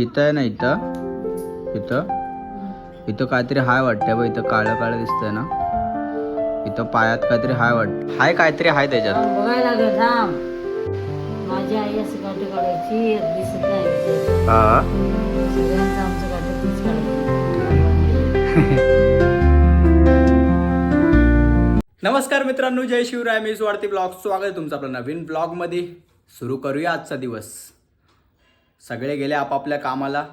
इथं आहे ना, इथं इथं इथं काहीतरी हाय वाटतंय बघ. इथं काळं काळं दिसतंय ना, इथं पायात काहीतरी हाय वाटत. हाय काहीतरी हाय त्याच्यात. बघायला लागेल थांब. माझी आई असं काटे काढायची दिसत नाही. हा सगळ्यांचं आमचं काटे तीच काढायची. नमस्कार मित्रांनो, जय शिवराय. मी स्वार्थी ब्लॉग, स्वागत आहे तुमचं आपल्या नवीन ब्लॉगमध्ये. सुरू करूया आजचा दिवस. सगळे गेले आपापल्या कामाला.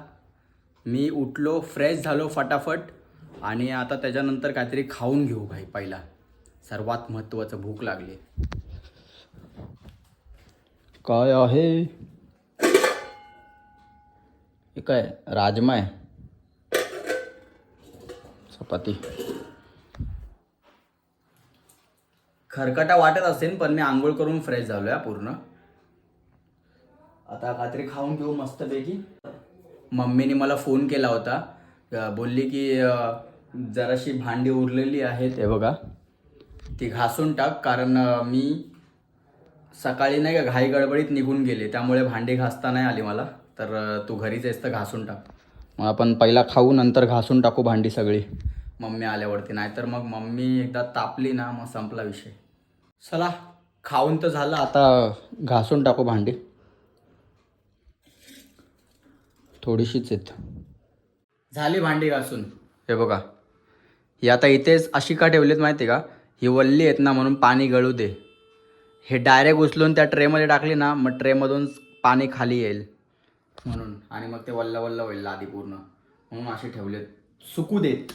मी उठलो, फ्रेश झालो फटाफट, आणि आता त्याच्यानंतर काहीतरी खाऊन घेऊ भाई. पहिला सर्वात महत्त्वाचं, भूक लागली. काय आहे हे? काय राजमा आहे, चपाती. खरकटा वाटत असेल, पण मी आंघोळ करून फ्रेश झालोय पूर्ण. आता काहीतरी खाऊन घेऊ मस्तपैकी. मम्मीने मला फोन केला होता, बोलली की जराशी भांडी उरलेली आहेत, हे बघा, ती घासून टाक. कारण मी सकाळी नाही का घाई गडबडीत निघून गेले, त्यामुळे भांडी घासता नाही आली मला. तर तू घरीच आहेस तर घासून टाक. मग आपण पहिला खाऊ, नंतर घासून टाकू भांडी सगळी मम्मी आल्यावरती. नाहीतर मग मम्मी एकदा तापली ना, मग संपला विषय. चला, खाऊन तर झालं, आता घासून टाकू भांडी. थोडीशीच आहेत. झाली भांडी घासून. हे बघा, ही आता इथेच अशी का ठेवलीत माहिती आहे का? ही वल्ली आहेत ना, म्हणून पाणी गळू दे. हे डायरेक्ट उचलून त्या ट्रेमध्ये टाकली ना, मग ट्रेमधून पाणी खाली येईल म्हणून, आणि मग ते वल्ल वल्ल होईल आधी पूर्ण, म्हणून असे ठेवलेत. सुकू देत.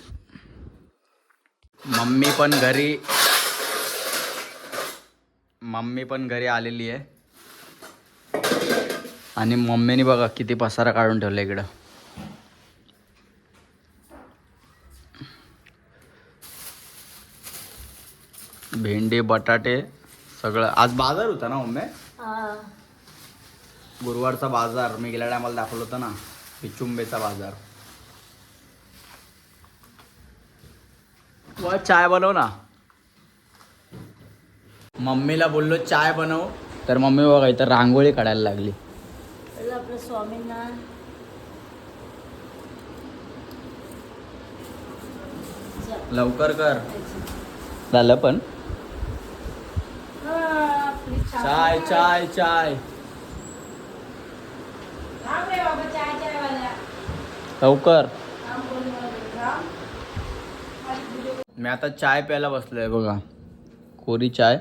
मम्मी पण घरी आलेली आहे, आणि मम्मीने बघा किती पसारा काढून ठेवला इकडं. भेंडी, बटाटे सगळं. आज बाजार होता ना मम्मी? गुरुवारचा बाजार. मी गेल्या टायमाला दाखवलं होतं ना, पिचुंबेचा बाजार. व चाय बनव ना. मम्मीला बोललो चाय बनव, तर मम्मी बघा इथं रांगोळी काढायला लागली. आपल्या स्वामींना लवकर कर. झालं पण. चाय चाय चाय लवकर. मी आता चाय प्यायला बसलोय बघा, कोरी चाय.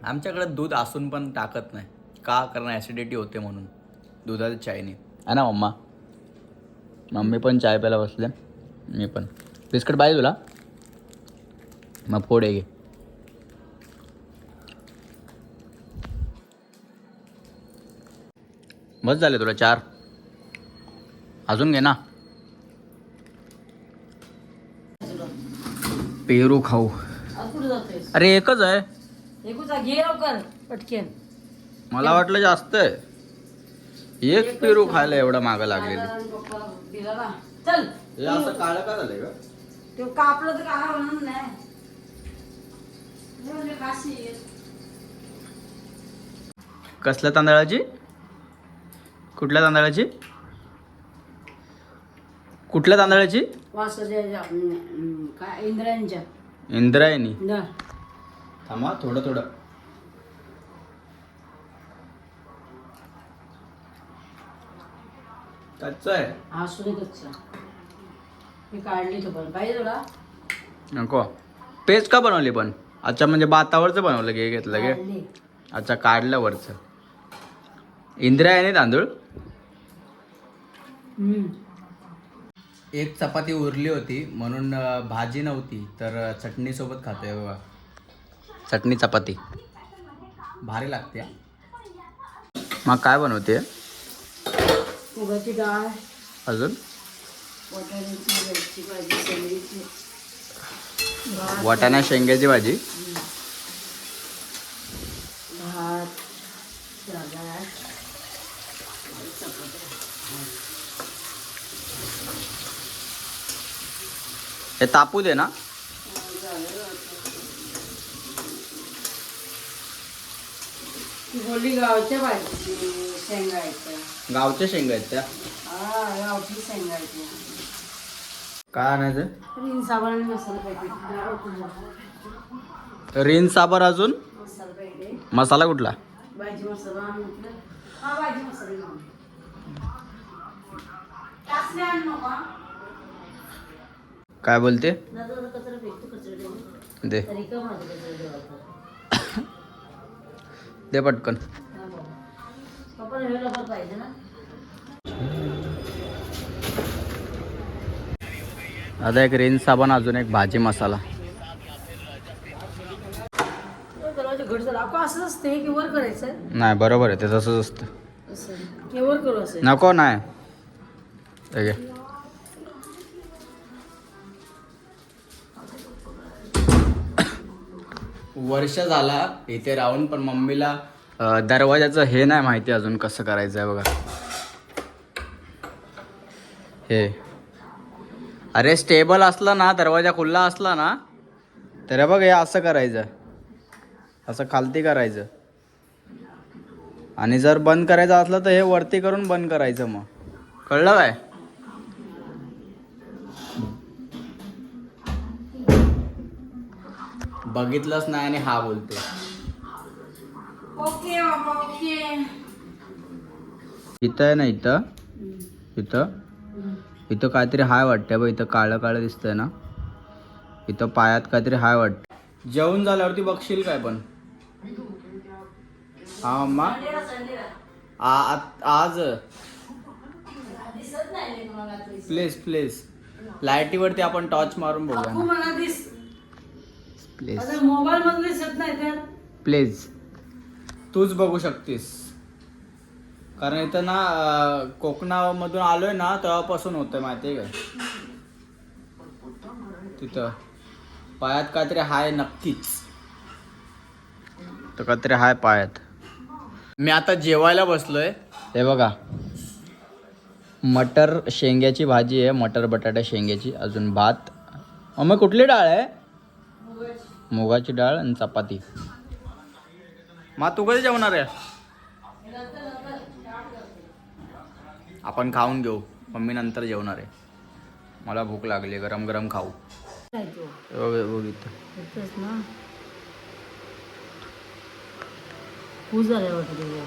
आमच्याकडे दूध असून पण टाकत नाही का? कारण ॲसिडिटी होते म्हणून दुधाचं चायने, आहे ना मम्मा? मम्मी पण चाय प्यायला बसले, मी पण. बिस्किट पाहिजे तुला? मग फोड घे. बस झाले तुला 4? अजून घे ना. पेरू खाऊ. अरे एकच आहे. घे लवकर पटकेन. मला वाटलं जास्त आहे. एक पेरू खायला एवढा मागं लागलेली. दिला ना. चल. हे असं काळं का झालंय का? ते कापलं तर काय म्हणून नाही. म्हणजे काशी आहे. कसल्या तांदळाची? कुठल्या तांदळाची? कुठल्या तांदळाची? वासाच्या काय इंद्रायणच्या. इंद्रायणी. थांबा, थोडं थोडं. कच्चं आहे. असू दे कच्चा. मी काढली तो पण पाहिजे तुला. नको. पेस्ट का बनवली पण? अच्छा, म्हणजे भातावरचं बनवलं घे, घेतलं घे. काढली. अच्छा, काढलं वरचं. इंद्रायणी तांदूळ. एक चपाती उरली होती म्हणून भाजी नव्हती, तर चटणी सोबत खातोय बघा. चटणी चपाती भारी लागते. मग काय बनवते? मुगाची डाळ, अजून वाटाण्याची भाजी, शेंगीची भात, वाटाणा शेंग्याची भाजी, भात, सलाड, चपाती. हे तापू दे ना. ती बोलली गावच्या भाजी शेंगा आहेत त्या. गावच्या शेंगा आहेत त्या. गावठी सांगायचे काय आणायचं? रिन साबण आणि मसाला पॅकेट रिन साबर अजून मसाला पॅकेट मसाला कुठला? भाजी मसाला आणि म्हटलं हा भाजी मसाला घेऊन टाकले आणू नका काय बोलते? दादा कचरा फेकतो कचरा देऊ दे तरी का माझं कचरा देवाचा दे पटकन. हा बाबा पप्पा हे लवकर पाहिजे ना आता एक रिन साबण अजून एक भाजी मसाला. दरवाजा घट झाला आपण असंच असते की वर करायचं नाही बरोबर आहे ते तसंच असतं. असं की वर करू असं नको नाही हे घे. वर्ष झाला इथे राहून पण मम्मीला दरवाजाचं हे नाही माहिती अजून कसं करायचं आहे बघा. हे अरे स्टेबल असला ना दरवाजा खुल्ला असला ना तर बघ हे असं करायचं असं खालती करायचं आणि जर बंद करायचं असलं तर हे वरती करून बंद करायचं. मग कळलं काय? बघितलंच नाही आणि हा बोलते. ओके बाबा ओके इथं आहे ना इथं इथं इथं काहीतरी हाय वाटतंय बघ. इथं काळं काळं दिसतंय ना इथं पायात काहीतरी हाय वाटतं. जेवण झाल्यावरती बघशील काय पण? हा अम्मा आज दिसत नाही मला प्लीज प्लीज लाईटीवरती आपण टॉर्च मारून बघूया ना. मला दिस प्लीज आता मोबाईल मध्ये दिसत नाही तर प्लीज तूच बघू शकतीस कारण इथं ना कोकणामधून आलोय ना तेव्हापासून होतंय माहिती आहे काय. तिथं पायात काहीतरी हाय नक्कीच. तर काहीतरी हाय पायात. मी आता जेवायला बसलोय. हे बघा मटर शेंग्याची भाजी आहे. मटर बटाटा शेंग्याची. अजून भात. मग कुठली डाळ आहे? मुगाची डाळ आणि चपाती. मग तू कधी जेवणार आहे? आपण खाऊन घेऊ. मम्मी नंतर जेवणार आहे. मला भूक लागली. गरम गरम खाऊ. इथंच ना खूप झालं वाटतं.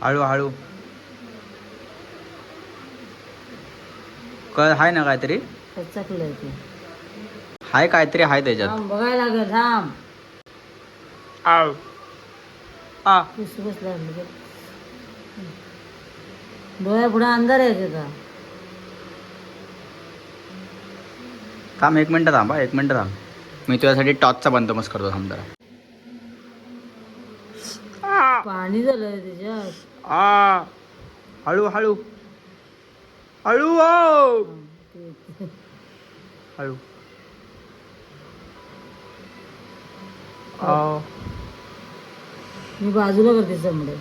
हळू हळू काय हाय ना काहीतरी चकलंय ते हाय काहीतरी हाय त्याच्यात. थांब बघायला लागेल थांब. आव आ पुसबस लागली डोळ्या पुढे अंधार आहे का? थांब 1 मिनिट थांब. 1 मिनिट थांब. मी तुझ्यासाठी टॉर्चचा बंदोबस्त करतो. थांब जरा. पाणी झालंय त्याच्यात. आ हळू हळू हळू ओ हळू आ मी बाजूला करते चमडे.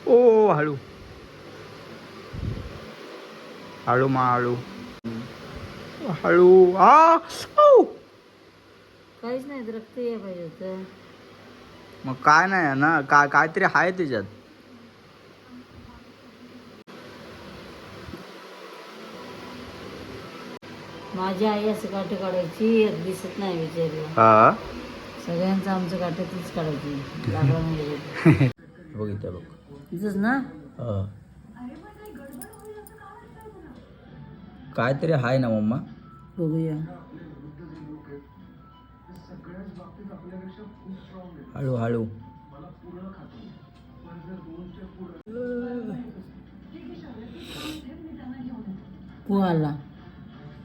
ओ हळू हळू मा हळू हळू आ ओ काहीच नाही रक्त या पाहिजे होतं. मग काय नाही आहे ना काहीतरी आहे त्याच्यात. माझी आई असं काटे काढायची दिसत नाही बिचारी. हा सगळ्यांचं आमचं काटे तीच काढायची लागला म्हणजे बघ इथे बघ. इथंच ना काहीतरी आहे ना मम्मा. बघूया. हळू हळू पोहाला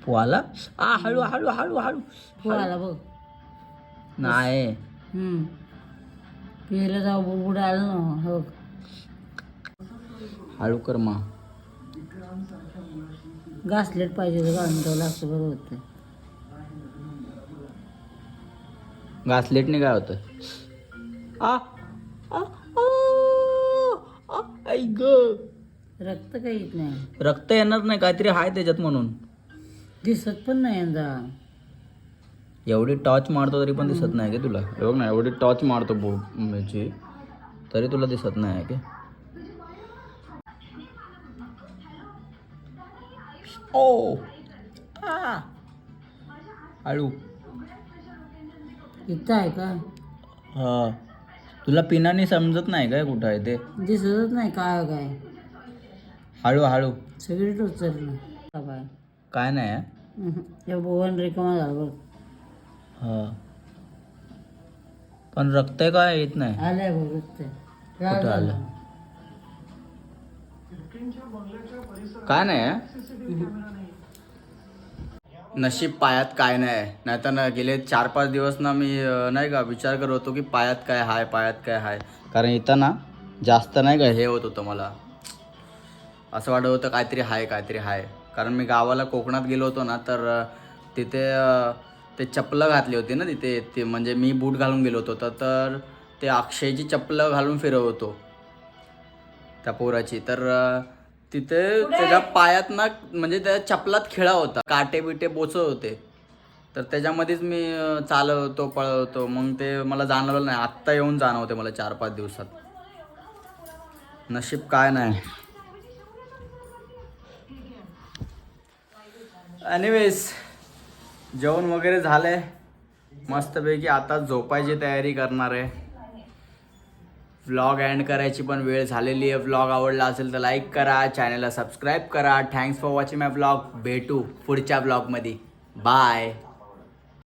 पोहाला. आ हळू हळू हळू हळू पोहाला बघ. नाही पिलं जाऊ बुडबुड आलं ना हो. हळू कर मा. घासलेट पाहिजे घालून ठेवलं असं बरं होतं. घासलेटने काय होतं? आ आ आई ग रक्त काही येत नाही. रक्त येणार नाही काहीतरी आहे त्याच्यात म्हणून. दिसत पण नाही यंदा. एवढी टॉर्च मारतो तरी पण दिसत नाही का तुला? हे बघ ना, एवढी टॉर्च मारतो याची तरी तुला दिसत नाही का? ओ हळू. इथं आहे का? हा, तुला पिनाने समजत नाही काय कुठं आहे ते? दिसतच नाही काय काय. हळू हळू. सगळी उचललं काय. काय नाही आहे. हे भुवन रिकामा झालं बघ. हा, पण रक्त काय येत नाही. आलंय बघ ते. लाल कुठं आलं? झालं. काय नाही आहे. नशीब पायात काय नाही, नाहीतर ना गेले 4-5 दिवस ना मी नाही का विचार करत होतो की पायात काय हाय, पायात काय हाय. कारण इथं ना जास्त नाही का हे होत होतं, मला असं वाटत होतं काहीतरी हाय काहीतरी हाय. कारण मी गावाला कोकणात गेलो होतो ना, तर तिथे ते चप्पलं घातली होती ना तिथे, ते म्हणजे मी बूट घालून गेलो होतो तर ते अक्षयची चप्पलं घालून फिरत होतो त्या पोराची. तर तिथे त्याच्या पायात ना म्हणजे त्या चपलात खिळा होता, काटे बिटे बोचत होते. तर त्याच्यामध्येच मी चालत होतो पळत होतो. मग ते मला जाणवलं नाही, आत्ता येऊन जाणवते मला 4-5 दिवसात. नशीब काय नाही. एनिवेज जेवण वगैरे झालंय मस्तपैकी, आता झोपायची तयारी करणार आहे. व्लॉग एंड करायची पण वेळ झालेली आहे. व्लॉग आवडला असेल तर लाईक करा, चॅनलला सबस्क्राईब करा. Thanks for watching my vlog. भेटू पुढच्या व्लॉगमध्ये. बाय.